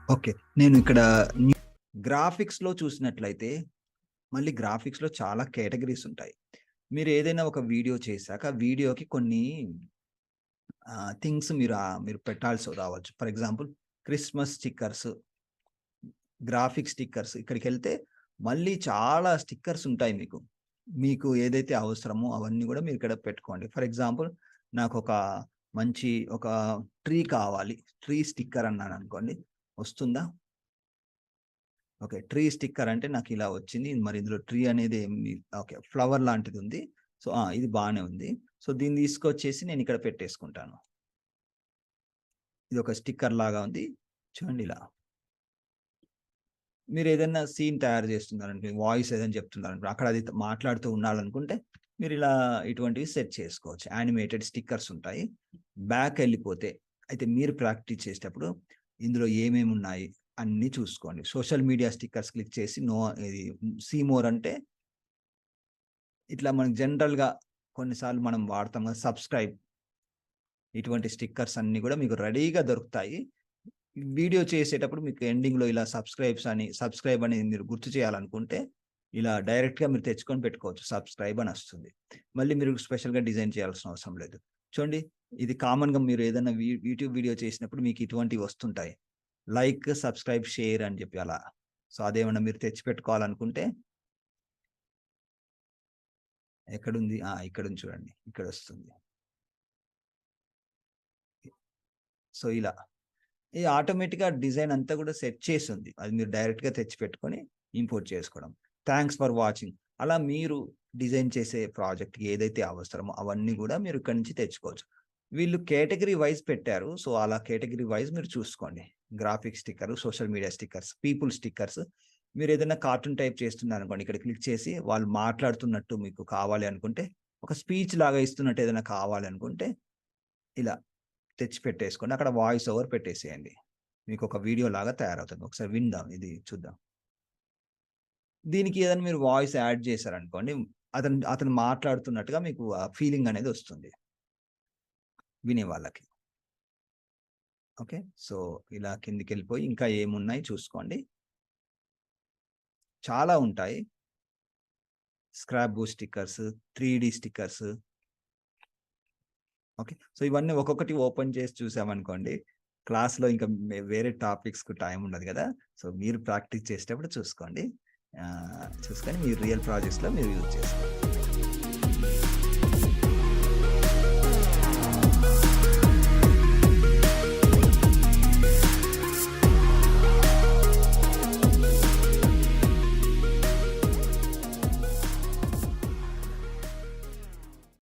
Okay. నేను ఇక్కడ గ్రాఫిక్స్‌లో చూసినట్లయితే, మళ్ళీ గ్రాఫిక్స్‌లో చాలా కేటగరీస్ ఉంటాయి. మీరు ఏదైనా ఒక వీడియో చేశాక, వీడియోకి కొన్ని థింగ్స్ మీరు పెట్టాల్సి రావచ్చు. For example Christmas stickers, graphic stickers ఇక్కడికెళ్తే మళ్ళీ చాలా స్టిక్కర్స్ ఉంటాయి మీకు. మీకు ఏదైతే అవసరమో అవన్నీ గూడా మీరు ఇక్కడ పెట్టుకోండి. ఫర్ ఎగ్జాంపుల్ నాకొక మంచి ఒక ట్రీ కావాలి. ట్రీ స్టిక్కర్ అన్నాననుకోండి. వస్తుందా? ఓకే. ట్రీ స్టిక్కర్ అంటే నాకిలా వచ్చింది. మరి ఇందులో ట్రీ అనేది ఏమి ఓకే. ఫ్లవర్ లాంటిదుంది. సో, ఇది బానే ఉంది. సో, దీన్ని తీసుకొచ్చేసి నేనిక్కడ పెట్టేసుకుంటాను. ఇదొక స్టిక్కర్ లాగా ఉంది. చూడండి ఇలా. మీరేదన్నా సీన్ తయారు చేస్తున్నారనుకోండి, వాయిస్ ఏదైనా చెప్తున్నారనుకోండి, అక్కడ అది మాట్లాడుతూ ఉండాలనుకుంటే, మీరిలా ఇటువంటివి సెట్ చేసుకోవచ్చు. యానిమేటెడ్ స్టిక్కర్స్ ఉంటాయి. బ్యాకెళ్ళిపోతే, అయితే మీరు ప్రాక్టీస్ చేసేటప్పుడు ఇందులో ఏమేమున్నాయి అన్నీ చూసుకోండి. సోషల్ మీడియా స్టిక్కర్స్ క్లిక్ చేసి ఇది సీ మోర్ అంటే, ఇట్లా మనకు జనరల్‌గా కొన్నిసార్లు మనం వాడతాం కదా! సబ్‌స్క్రైబ్ ఇటువంటి స్టిక్కర్స్ అన్నీ గూడా మీకు రెడీగా దొరుకుతాయి. వీడియో చేసేటప్పుడు మీకు ఎండింగ్‌లో ఇలా సబ్‌స్క్రైబ్ అని మీరు గుర్తు చేయాలనుకుంటే, ఇలా డైరెక్ట్‌గా మీరు తెచ్చుకొని పెట్టుకోవచ్చు. సబ్‌స్క్రైబ్ అని వస్తుంది. మళ్ళీ మీరు స్పెషల్‌గా డిజైన్ చేయాల్సిన అవసరం లేదు. చూడండి, ఇది కామన్‌గా మీరు ఏదైనా యూట్యూబ్ వీడియో చేసినప్పుడు మీకు ఇటువంటివి వస్తుంటాయి. లైక్, సబ్‌స్క్రైబ్, షేర్ అని చెప్పి అలా. సో, అదేమన్నా మీరు తెచ్చిపెట్టుకోవాలనుకుంటే ఎక్కడుంది? ఇక్కడుంది చూడండి. ఇక్కడొస్తుంది. సో, ఇలా. ఈ ఆటోమేటిక్‌గా డిజైన్ అంతా కూడా సెట్ చేసుంది. అది మీరు డైరెక్ట్‌గా తెచ్చిపెట్టుకొని ఇంపోర్ట్ చేసుకోవడం. Thanks for watching. అలా మీరు డిజైన్ చేసే ప్రాజెక్ట్‌కి ఏదైతే అవసరమో అవన్నీ గూడా మీరు ఇక్కడి నుంచి తెచ్చుకోవచ్చు. వీళ్ళు కేటగరీ వైస్ పెట్టారు. సో, అలా కేటగరీ వైస్ మీరు చూసుకోండి. Graphic sticker, social media stickers, people stickers. మీరేదైనా కార్టూన్ టైప్ చేస్తున్నారనుకోండి, ఇక్కడ క్లిక్ చేసి వాళ్ళు మాట్లాడుతున్నట్టు మీకు కావాలి అనుకుంటే, ఒక స్పీచ్ లాగా ఇస్తున్నట్టు ఏదైనా కావాలి అనుకుంటే ఇలా తెచ్చిపెట్టేసుకోండి. అక్కడ వాయిస్ ఓవర్ పెట్టేసేయండి. మీకొక వీడియో లాగా తయారవుతుంది. ఒకసారి విందాం. ఇది చూద్దాం. దీనికి ఏదైనా మీరు వాయిస్ యాడ్ చేశారనుకోండి, అతను అతను మాట్లాడుతున్నట్టుగా మీకు ఆ ఫీలింగ్ అనేది వస్తుంది వినేవాళ్ళకి. ఓకే. సో, ఇలా కిందికెళ్ళిపోయి ఇంకా ఏమున్నాయి చూసుకోండి. చాలా ఉంటాయి. Scrap book stickers, 3 stickers. Okay. So, ఇవన్నీ ఒక్కొక్కటి ఓపెన్ చేసి చూసామనుకోండి, క్లాస్‌లో ఇంకా వేరే టాపిక్స్‌కి టైం ఉండదు గదా! సో, మీరు ప్రాక్టీస్ చేసేటప్పుడు చూసుకోండి. చూసుకొని మీరు రియల్ ప్రాజెక్ట్స్‌లో మీరు యూజ్ చేసుకోండి.